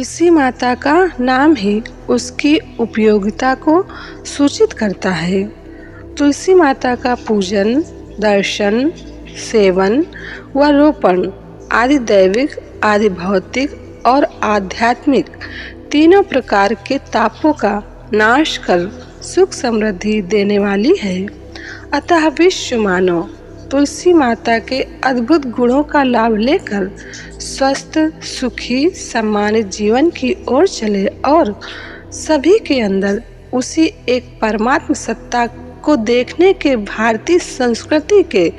तुलसी माता का नाम ही उसकी उपयोगिता को सूचित करता है। तुलसी माता का पूजन, दर्शन, सेवन व रोपण आदि दैविक, आदि भौतिक और आध्यात्मिक तीनों प्रकार के तापों का नाश कर सुख समृद्धि देने वाली है। अतः विश्व मानव तुलसी माता के अद्भुत गुणों का लाभ लेकर स्वस्थ, सुखी, सम्मानित जीवन की ओर चले और सभी के अंदर उसी एक परमात्म सत्ता को देखने के भारतीय संस्कृति के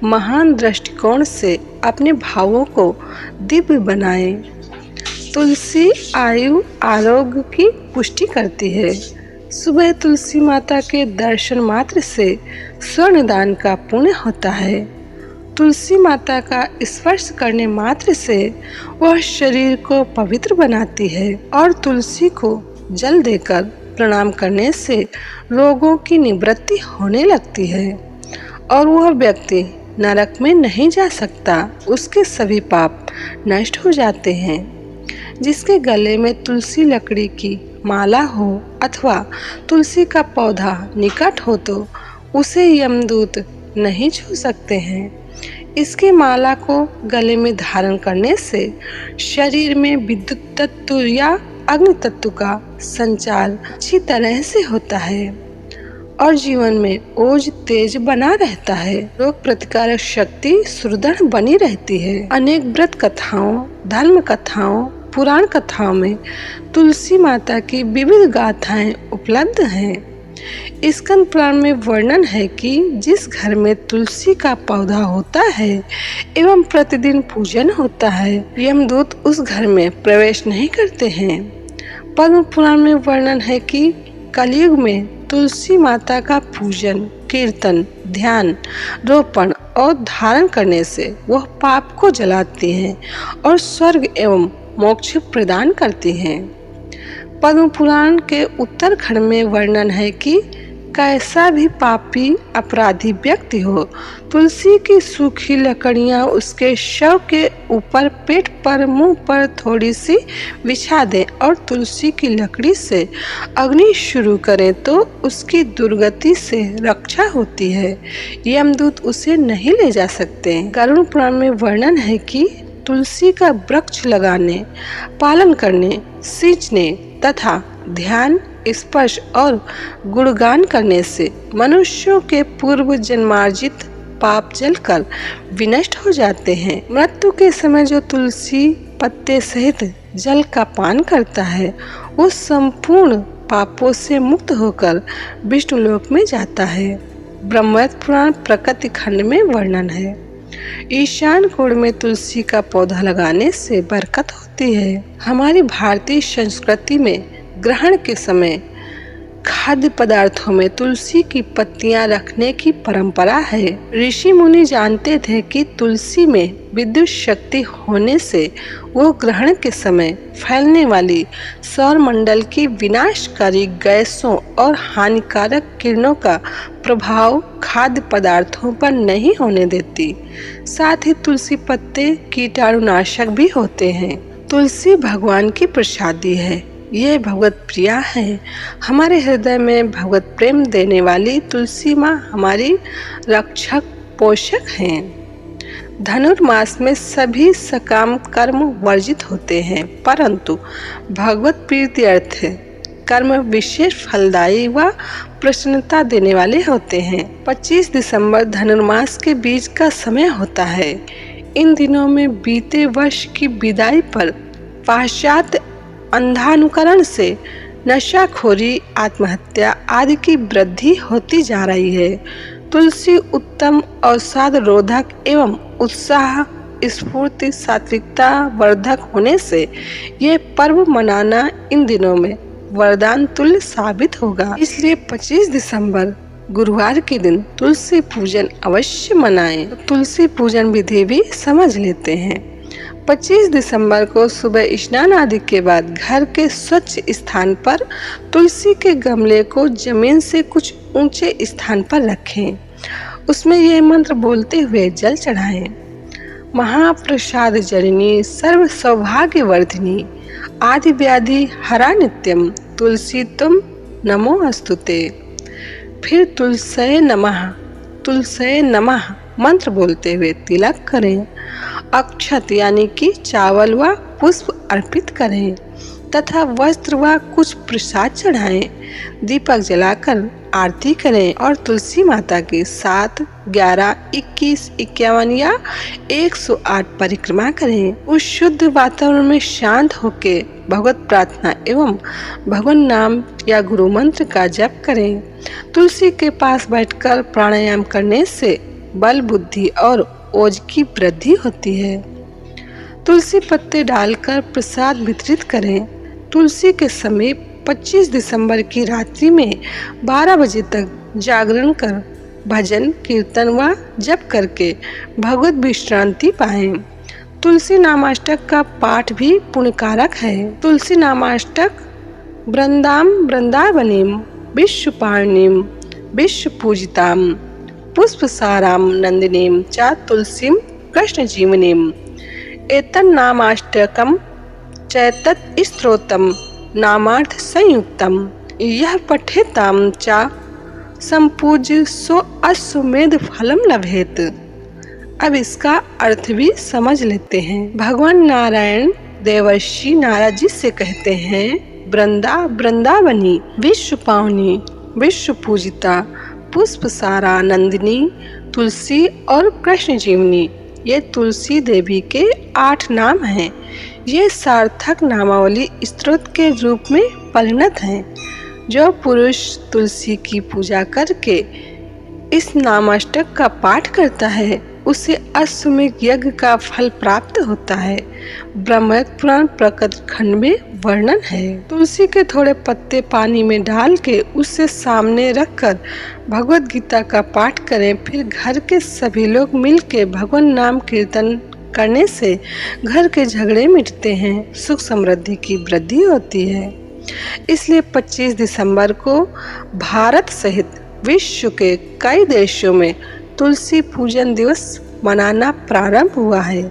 महान दृष्टिकोण से अपने भावों को दिव्य बनाए। तुलसी आयु आरोग्य की पुष्टि करती है। सुबह तुलसी माता के दर्शन मात्र से स्वर्णदान का पुण्य होता है। तुलसी माता का स्पर्श करने मात्र से वह शरीर को पवित्र बनाती है और तुलसी को जल देकर प्रणाम करने से रोगों की निवृत्ति होने लगती है और वह व्यक्ति नरक में नहीं जा सकता। उसके सभी पाप नष्ट हो जाते हैं। जिसके गले में तुलसी लकड़ी की माला हो अथवा तुलसी का पौधा निकट हो तो उसे यमदूत नहीं छू सकते हैं। इसकी माला को गले में धारण करने से शरीर में विद्युत तत्व या अग्नि तत्व का संचार अच्छी तरह से होता है और जीवन में ओज तेज बना रहता है। रोग प्रतिकारक शक्ति सुदृढ़ बनी रहती है। अनेक व्रत कथाओं, धर्म कथाओं, पुराण कथाओं में तुलसी माता की विविध गाथाएं उपलब्ध हैं। स्कंद पुराण में वर्णन है कि जिस घर में तुलसी का पौधा होता है एवं प्रतिदिन पूजन होता है, यमदूत उस घर में प्रवेश नहीं करते हैं। पद्म पुराण में वर्णन है कि कलयुग में तुलसी माता का पूजन, कीर्तन, ध्यान, रोपण और धारण करने से वह पाप को जलाती हैं और स्वर्ग एवं मोक्ष प्रदान करती हैं। पद्म पुराण के उत्तरखंड में वर्णन है कि कैसा भी पापी अपराधी व्यक्ति हो, तुलसी की सूखी लकड़ियां उसके शव के ऊपर पेट पर, मुंह पर थोड़ी सी बिछा दें और तुलसी की लकड़ी से अग्नि शुरू करें तो उसकी दुर्गति से रक्षा होती है। यमदूत उसे नहीं ले जा सकते। गरुड़ पुराण में वर्णन है कि तुलसी का वृक्ष लगाने, पालन करने, सींचने तथा ध्यान, स्पर्श और गुणगान करने से मनुष्यों के पूर्व जन्मार्जित पाप जलकर विनष्ट हो जाते हैं। मृत्यु के समय जो तुलसी पत्ते सहित जल का पान करता है वो संपूर्ण पापों से मुक्त होकर विष्णु लोक में जाता है। ब्रह्मवेद पुराण प्रकृति खंड में वर्णन है। ईशान कोण में तुलसी का पौधा लगाने से बरकत होती है। हमारी भारतीय संस्कृति में ग्रहण के समय खाद्य पदार्थों में तुलसी की पत्तियां रखने की परंपरा है। ऋषि मुनि जानते थे कि तुलसी में विद्युत शक्ति होने से वो ग्रहण के समय फैलने वाली सौर मंडल की विनाशकारी गैसों और हानिकारक किरणों का प्रभाव खाद्य पदार्थों पर नहीं होने देती। साथ ही तुलसी पत्ते कीटाणुनाशक भी होते हैं। तुलसी भगवान की प्रसादी है। ये भगवत प्रिया है। हमारे हृदय में भगवत प्रेम देने वाली तुलसी माँ हमारी रक्षक पोषक हैं। धनुर्मास में सभी सकाम कर्म वर्जित होते हैं, परंतु भगवत प्रीति अर्थ कर्म विशेष फलदायी व प्रसन्नता देने वाले होते हैं। 25 दिसंबर धनुर्मास के बीज का समय होता है। इन दिनों में बीते वर्ष की विदाई पर पाश्चात्य अंधानुकरण से नशाखोरी, आत्महत्या आदि की वृद्धि होती जा रही है। तुलसी उत्तम अवसाद रोधक एवं उत्साह, स्फूर्ति, सात्विकता वर्धक होने से ये पर्व मनाना इन दिनों में वरदान तुल्य साबित होगा। इसलिए 25 दिसंबर गुरुवार के दिन तुलसी पूजन अवश्य मनाएं। तुलसी पूजन विधि भी समझ लेते हैं। 25 दिसंबर को सुबह स्नान आदि के बाद घर के स्वच्छ स्थान पर तुलसी के गमले को जमीन से कुछ ऊंचे स्थान पर रखें। उसमें यह मंत्र बोलते हुए जल चढ़ाएं। महाप्रसाद जननी सर्व सौभाग्य वर्धिनी आदि व्याधि हरा नित्यम तुलसी तुम नमो अस्तुते। फिर तुलसे नमः मंत्र बोलते हुए तिलक करें, अक्षत यानी कि चावल व पुष्प अर्पित करें तथा वस्त्र व कुछ प्रसाद चढ़ाएं, दीपक जलाकर आरती करें और तुलसी माता की 7, 11, 21, 51 या 108 परिक्रमा करें। उस शुद्ध वातावरण में शांत होकर भगवत प्रार्थना एवं भगवान नाम या गुरु मंत्र का जप करें। तुलसी के पास बैठकर प्राणायाम करने से बल, बुद्धि और ओज की वृद्धि होती है। तुलसी पत्ते डालकर प्रसाद वितरित करें। तुलसी के समीप 25 दिसंबर की रात्रि में 12 बजे तक जागरण कर भजन, कीर्तन व जप करके भगवत विश्रांति पाएं। तुलसी नामाष्टक का पाठ भी पुण्यकारक है। तुलसी नामाष्टक वृंदावनीम विश्वपाणिनीम विश्वपूजिताम पुष्पसाराम नंदिनीम च तुलसीम कृष्ण जीवनीम एतन्नामाष्टकम चैतत स्तोत्रम नामार्थ संयुक्तम यह पठेताम च संपूज्य सो अश्वमेध फलम लभेत। अब इसका अर्थ भी समझ लेते हैं। भगवान नारायण देवर्षि नारद जी से कहते हैं, वृंदावनी विश्व पावनी विश्व पूजिता पुष्पसारा नंदिनी तुलसी और कृष्ण जीवनी, ये तुलसी देवी के 8 नाम हैं। ये सार्थक नामावली स्तोत्र के रूप में परिणत हैं। जो पुरुष तुलसी की पूजा करके इस नामाष्टक का पाठ करता है उसे अश्वमेध यज्ञ का फल प्राप्त होता है। ब्रह्म पुराण प्रकट खंड में वर्णन है। तुलसी के थोड़े पत्ते पानी में डाल के उसे सामने रखकर भगवत गीता का पाठ करें। फिर घर के सभी लोग मिलकर भगवान नाम कीर्तन करने से घर के झगड़े मिटते हैं, सुख समृद्धि की वृद्धि होती है। इसलिए 25 दिसंबर को भारत सहित विश्व के कई देशों में तुलसी पूजन दिवस मनाना प्रारंभ हुआ है।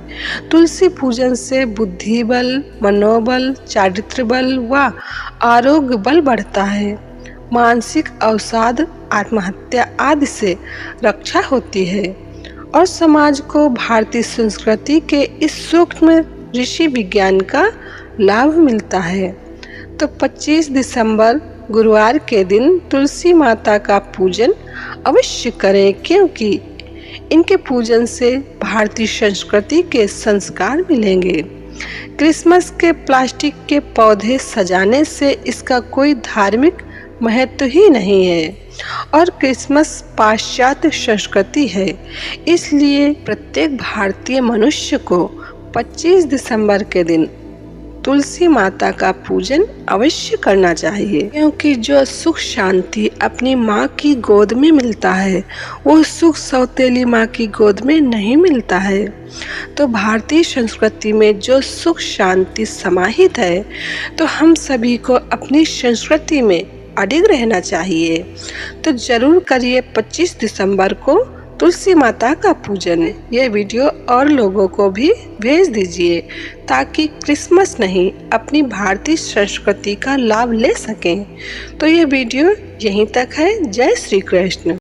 तुलसी पूजन से बुद्धि बल, मनोबल, चारित्र बल व आरोग्य बल बढ़ता है। मानसिक अवसाद, आत्महत्या आदि से रक्षा होती है और समाज को भारतीय संस्कृति के इस सूक्ष्म ऋषि विज्ञान का लाभ मिलता है। तो 25 दिसंबर गुरुवार के दिन तुलसी माता का पूजन अवश्य करें, क्योंकि इनके पूजन से भारतीय संस्कृति के संस्कार मिलेंगे। क्रिसमस के प्लास्टिक के पौधे सजाने से इसका कोई धार्मिक महत्व ही नहीं है और क्रिसमस पाश्चात्य संस्कृति है। इसलिए प्रत्येक भारतीय मनुष्य को 25 दिसंबर के दिन तुलसी माता का पूजन अवश्य करना चाहिए, क्योंकि जो सुख शांति अपनी माँ की गोद में मिलता है वो सुख सौतेली माँ की गोद में नहीं मिलता है। तो भारतीय संस्कृति में जो सुख शांति समाहित है, तो हम सभी को अपनी संस्कृति में अडिग रहना चाहिए। तो जरूर करिए 25 दिसंबर को तुलसी माता का पूजन। यह वीडियो और लोगों को भी भेज दीजिए ताकि क्रिसमस नहीं अपनी भारतीय संस्कृति का लाभ ले सकें। तो यह वीडियो यहीं तक है। जय श्री कृष्ण।